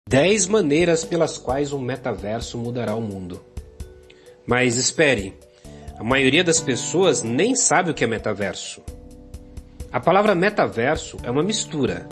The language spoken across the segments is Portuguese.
10 maneiras pelas quais o metaverso mudará o mundo. Mas espere, a maioria das pessoas nem sabe o que é metaverso. A palavra metaverso é uma mistura.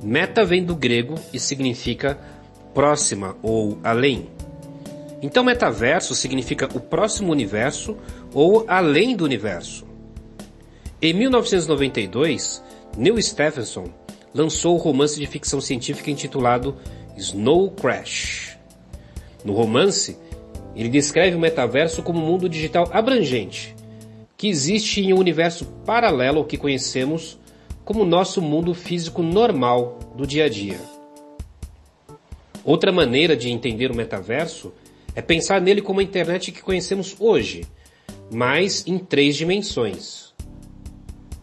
Meta vem do grego e significa próxima ou além. Então metaverso significa o próximo universo ou além do universo. Em 1992, Neil Stephenson lançou o romance de ficção científica intitulado Snow Crash. No romance, ele descreve o metaverso como um mundo digital abrangente, que existe em um universo paralelo ao que conhecemos como o nosso mundo físico normal do dia a dia. Outra maneira de entender o metaverso é pensar nele como a internet que conhecemos hoje, mas em 3 dimensões.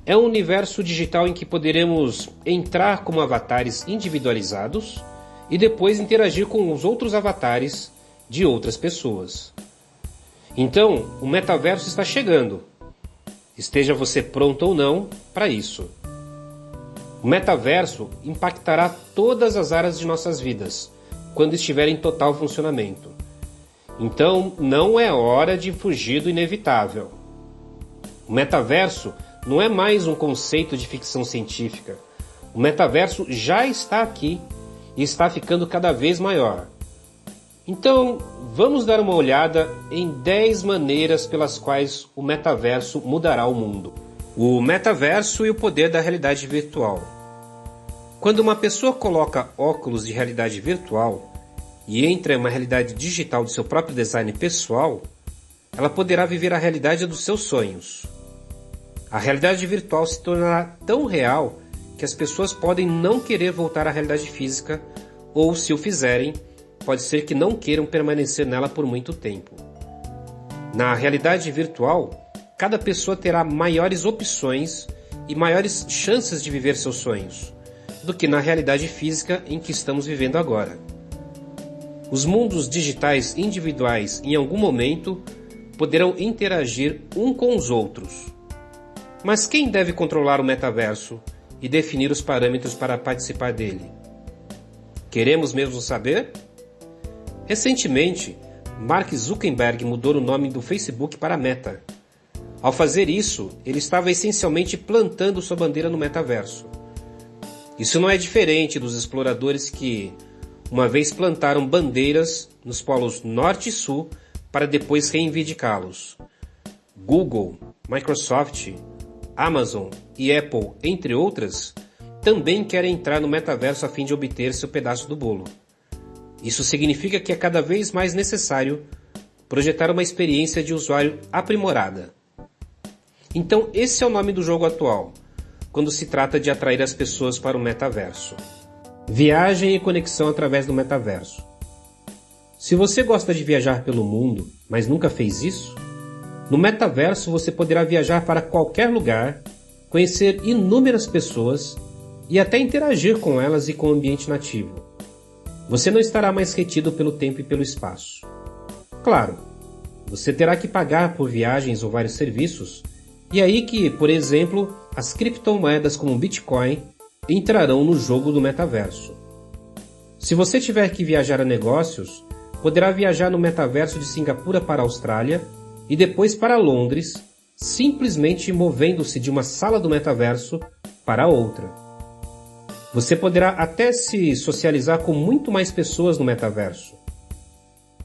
É um universo digital em que poderemos entrar como avatares individualizados e depois interagir com os outros avatares de outras pessoas. Então, o metaverso está chegando. Esteja você pronto ou não para isso. O metaverso impactará todas as áreas de nossas vidas quando estiver em total funcionamento. Então, não é hora de fugir do inevitável. O metaverso não é mais um conceito de ficção científica. O metaverso já está aqui e está ficando cada vez maior. Então, vamos dar uma olhada em 10 maneiras pelas quais o metaverso mudará o mundo. O metaverso e o poder da realidade virtual. Quando uma pessoa coloca óculos de realidade virtual e entra em uma realidade digital do seu próprio design pessoal, ela poderá viver a realidade dos seus sonhos. A realidade virtual se tornará tão real que as pessoas podem não querer voltar à realidade física, ou se o fizerem, pode ser que não queiram permanecer nela por muito tempo. Na realidade virtual, cada pessoa terá maiores opções e maiores chances de viver seus sonhos, do que na realidade física em que estamos vivendo agora. Os mundos digitais individuais, em algum momento, poderão interagir um com os outros. Mas quem deve controlar o metaverso e definir os parâmetros para participar dele? Queremos mesmo saber? Recentemente, Mark Zuckerberg mudou o nome do Facebook para Meta. Ao fazer isso, ele estava essencialmente plantando sua bandeira no metaverso. Isso não é diferente dos exploradores que, uma vez plantaram bandeiras nos polos norte e sul para depois reivindicá-los. Google, Microsoft, Amazon e Apple, entre outras, também querem entrar no metaverso a fim de obter seu pedaço do bolo. Isso significa que é cada vez mais necessário projetar uma experiência de usuário aprimorada. Então esse é o nome do jogo atual, quando se trata de atrair as pessoas para o metaverso. Viagem e conexão através do metaverso. Se você gosta de viajar pelo mundo, mas nunca fez isso, no metaverso você poderá viajar para qualquer lugar, conhecer inúmeras pessoas e até interagir com elas e com o ambiente nativo. Você não estará mais retido pelo tempo e pelo espaço. Claro, você terá que pagar por viagens ou vários serviços, e é aí que, por exemplo, as criptomoedas como o Bitcoin entrarão no jogo do metaverso. Se você tiver que viajar a negócios, poderá viajar no metaverso de Singapura para a Austrália e depois para Londres, simplesmente movendo-se de uma sala do metaverso para outra. Você poderá até se socializar com muito mais pessoas no metaverso.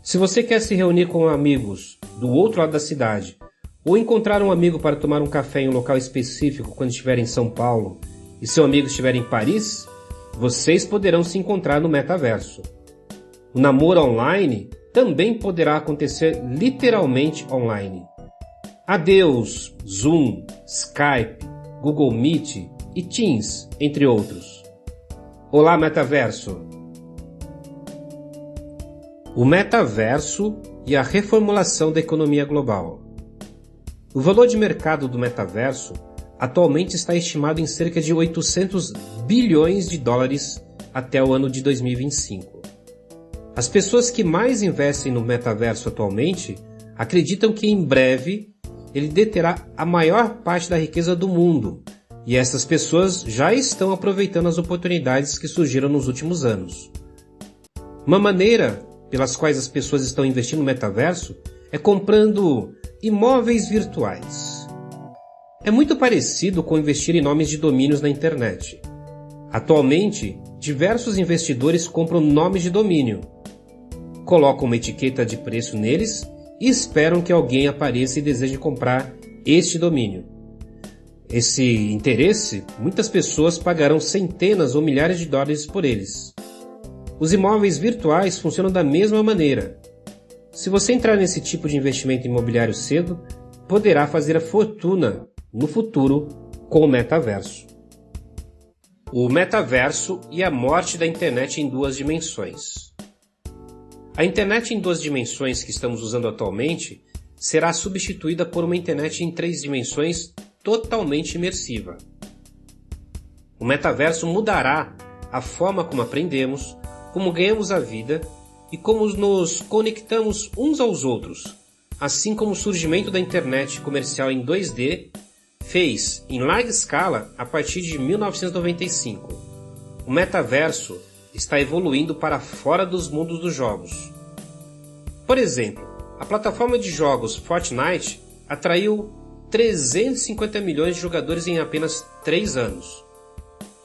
Se você quer se reunir com amigos do outro lado da cidade, ou encontrar um amigo para tomar um café em um local específico quando estiver em São Paulo, e seu amigo estiver em Paris, vocês poderão se encontrar no metaverso. O namoro online também poderá acontecer literalmente online. Adeus, Zoom, Skype, Google Meet e Teams, entre outros. Olá, metaverso! O metaverso e a reformulação da economia global. O valor de mercado do metaverso atualmente está estimado em cerca de 800 bilhões de dólares até o ano de 2025. As pessoas que mais investem no metaverso atualmente acreditam que em breve ele deterá a maior parte da riqueza do mundo, e essas pessoas já estão aproveitando as oportunidades que surgiram nos últimos anos. Uma maneira pelas quais as pessoas estão investindo no metaverso é comprando imóveis virtuais. É muito parecido com investir em nomes de domínios na internet. Atualmente, diversos investidores compram nomes de domínio, colocam uma etiqueta de preço neles e esperam que alguém apareça e deseje comprar este domínio. Esse interesse, muitas pessoas pagarão centenas ou milhares de dólares por eles. Os imóveis virtuais funcionam da mesma maneira. Se você entrar nesse tipo de investimento imobiliário cedo, poderá fazer a fortuna no futuro com o metaverso. O metaverso e a morte da internet em duas dimensões. A internet em duas dimensões que estamos usando atualmente será substituída por uma internet em três dimensões totalmente imersiva. O metaverso mudará a forma como aprendemos, como ganhamos a vida e como nos conectamos uns aos outros, assim como o surgimento da internet comercial em 2D fez em larga escala a partir de 1995. O metaverso está evoluindo para fora dos mundos dos jogos. Por exemplo, a plataforma de jogos Fortnite atraiu 350 milhões de jogadores em apenas 3 anos.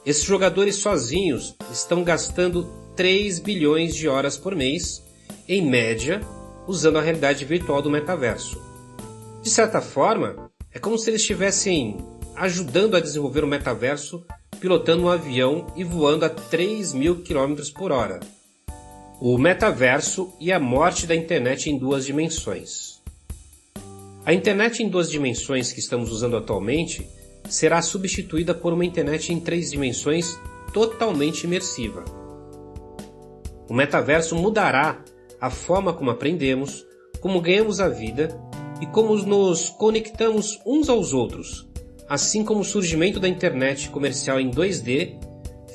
Esses jogadores sozinhos estão gastando 3 bilhões de horas por mês, em média, usando a realidade virtual do metaverso. De certa forma, é como se eles estivessem ajudando a desenvolver o metaverso, pilotando um avião e voando a 3.000 km por hora. O metaverso e a morte da internet em duas dimensões. A internet em duas dimensões que estamos usando atualmente será substituída por uma internet em três dimensões totalmente imersiva. O metaverso mudará a forma como aprendemos, como ganhamos a vida e como nos conectamos uns aos outros, assim como o surgimento da internet comercial em 2D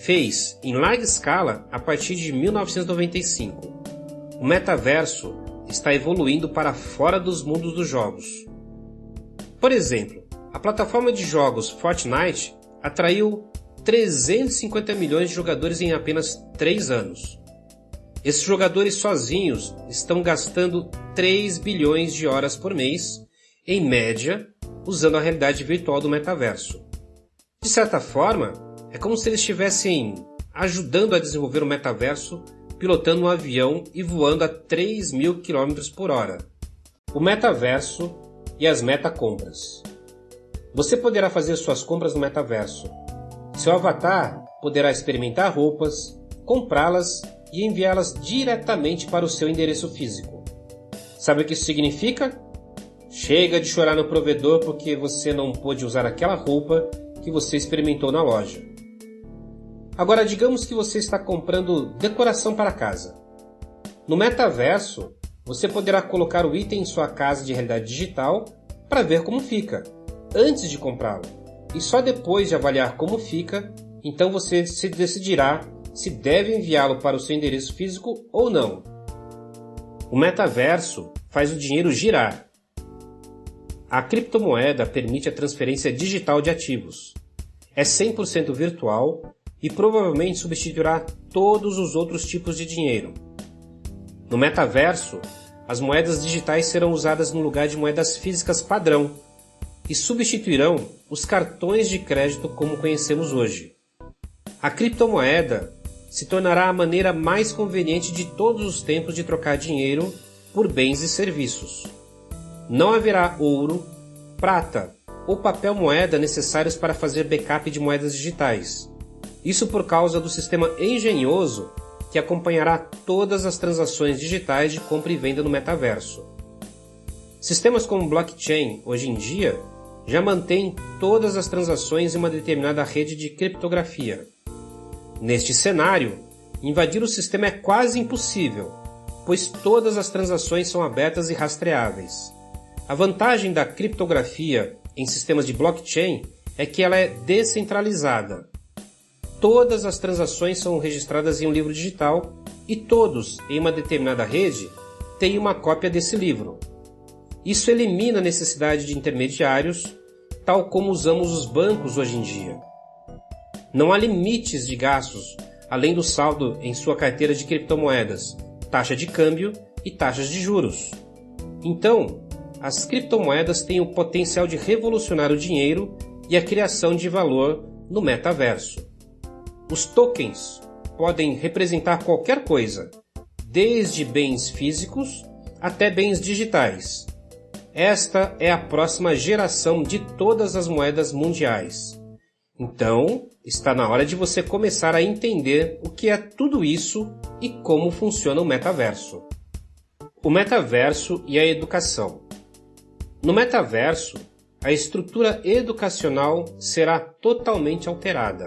fez em larga escala a partir de 1995. O metaverso está evoluindo para fora dos mundos dos jogos. Por exemplo, a plataforma de jogos Fortnite atraiu 350 milhões de jogadores em apenas 3 anos. Esses jogadores sozinhos estão gastando 3 bilhões de horas por mês, em média, usando a realidade virtual do metaverso. De certa forma, é como se eles estivessem ajudando a desenvolver o metaverso, pilotando um avião e voando a 3.000 km por hora. O metaverso e as metacompras. Você poderá fazer suas compras no metaverso. Seu avatar poderá experimentar roupas, comprá-las e enviá-las diretamente para o seu endereço físico. Sabe o que isso significa? Chega de chorar no provedor porque você não pôde usar aquela roupa que você experimentou na loja. Agora digamos que você está comprando decoração para casa. No metaverso, você poderá colocar o item em sua casa de realidade digital para ver como fica, antes de comprá-lo. E só depois de avaliar como fica, então você se decidirá se deve enviá-lo para o seu endereço físico ou não. O metaverso faz o dinheiro girar. A criptomoeda permite a transferência digital de ativos. É 100% virtual e provavelmente substituirá todos os outros tipos de dinheiro. No metaverso, as moedas digitais serão usadas no lugar de moedas físicas padrão e substituirão os cartões de crédito como conhecemos hoje. A criptomoeda se tornará a maneira mais conveniente de todos os tempos de trocar dinheiro por bens e serviços. Não haverá ouro, prata ou papel moeda necessários para fazer backup de moedas digitais. Isso por causa do sistema engenhoso que acompanhará todas as transações digitais de compra e venda no metaverso. Sistemas como blockchain, hoje em dia, já mantêm todas as transações em uma determinada rede de criptografia. Neste cenário, invadir o sistema é quase impossível, pois todas as transações são abertas e rastreáveis. A vantagem da criptografia em sistemas de blockchain é que ela é descentralizada. Todas as transações são registradas em um livro digital e todos, em uma determinada rede, têm uma cópia desse livro. Isso elimina a necessidade de intermediários, tal como usamos os bancos hoje em dia. Não há limites de gastos além do saldo em sua carteira de criptomoedas, taxa de câmbio e taxas de juros. Então, as criptomoedas têm o potencial de revolucionar o dinheiro e a criação de valor no metaverso. Os tokens podem representar qualquer coisa, desde bens físicos até bens digitais. Esta é a próxima geração de todas as moedas mundiais. Então, está na hora de você começar a entender o que é tudo isso e como funciona o metaverso. O metaverso e a educação. No metaverso, a estrutura educacional será totalmente alterada.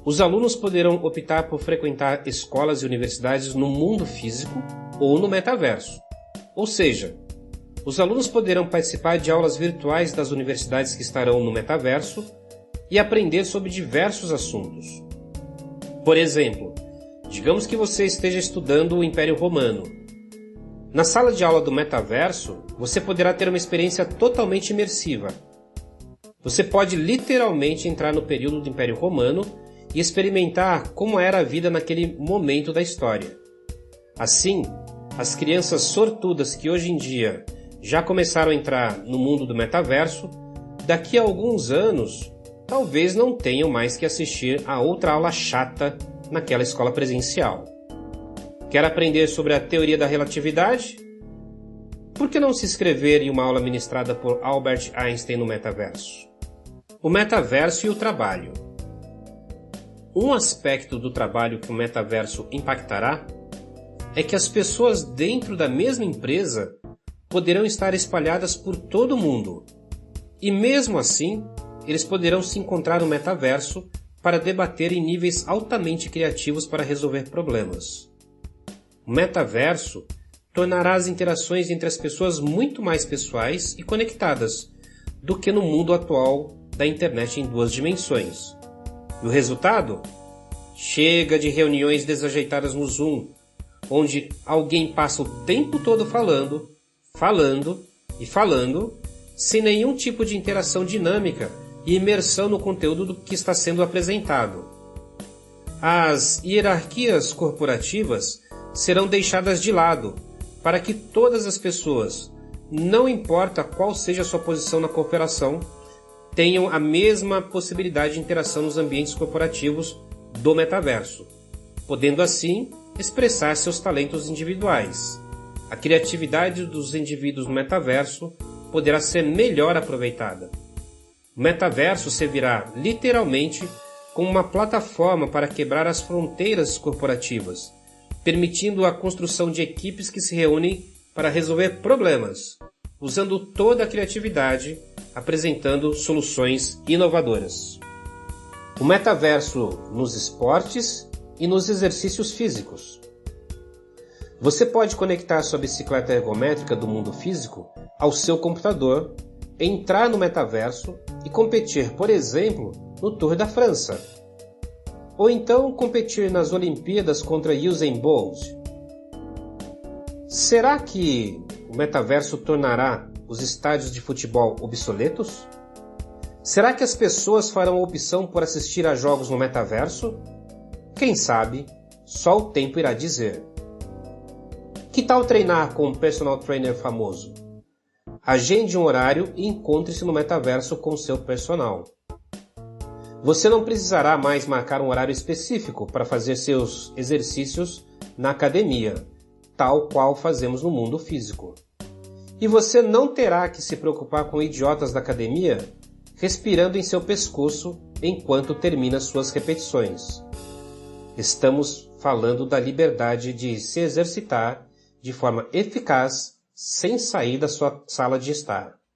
Os alunos poderão optar por frequentar escolas e universidades no mundo físico ou no metaverso. Ou seja, os alunos poderão participar de aulas virtuais das universidades que estarão no metaverso e aprender sobre diversos assuntos. Por exemplo, digamos que você esteja estudando o Império Romano. Na sala de aula do metaverso, você poderá ter uma experiência totalmente imersiva. Você pode literalmente entrar no período do Império Romano e experimentar como era a vida naquele momento da história. Assim, as crianças sortudas que hoje em dia já começaram a entrar no mundo do metaverso, daqui a alguns anos, talvez não tenham mais que assistir a outra aula chata naquela escola presencial. Quer aprender sobre a teoria da relatividade? Por que não se inscrever em uma aula ministrada por Albert Einstein no metaverso? O metaverso e o trabalho. Um aspecto do trabalho que o metaverso impactará é que as pessoas dentro da mesma empresa poderão estar espalhadas por todo o mundo. E mesmo assim, eles poderão se encontrar no metaverso para debater em níveis altamente criativos para resolver problemas. O metaverso tornará as interações entre as pessoas muito mais pessoais e conectadas do que no mundo atual da internet em 2 dimensões. E o resultado? Chega de reuniões desajeitadas no Zoom, onde alguém passa o tempo todo falando, sem nenhum tipo de interação dinâmica e imersão no conteúdo do que está sendo apresentado. As hierarquias corporativas serão deixadas de lado para que todas as pessoas, não importa qual seja a sua posição na corporação, tenham a mesma possibilidade de interação nos ambientes corporativos do metaverso, podendo assim expressar seus talentos individuais. A criatividade dos indivíduos no metaverso poderá ser melhor aproveitada. O metaverso servirá literalmente como uma plataforma para quebrar as fronteiras corporativas, permitindo a construção de equipes que se reúnem para resolver problemas, usando toda a criatividade, apresentando soluções inovadoras. O metaverso nos esportes e nos exercícios físicos. Você pode conectar sua bicicleta ergométrica do mundo físico ao seu computador, entrar no metaverso e competir, por exemplo, no Tour da França. Ou então competir nas Olimpíadas contra Usain Bolt. Será que o metaverso tornará os estádios de futebol obsoletos? Será que as pessoas farão a opção por assistir a jogos no metaverso? Quem sabe, só o tempo irá dizer. Que tal treinar com um personal trainer famoso? Agende um horário e encontre-se no metaverso com seu personal. Você não precisará mais marcar um horário específico para fazer seus exercícios na academia, tal qual fazemos no mundo físico. E você não terá que se preocupar com idiotas da academia respirando em seu pescoço enquanto termina suas repetições. Estamos falando da liberdade de se exercitar de forma eficaz sem sair da sua sala de estar.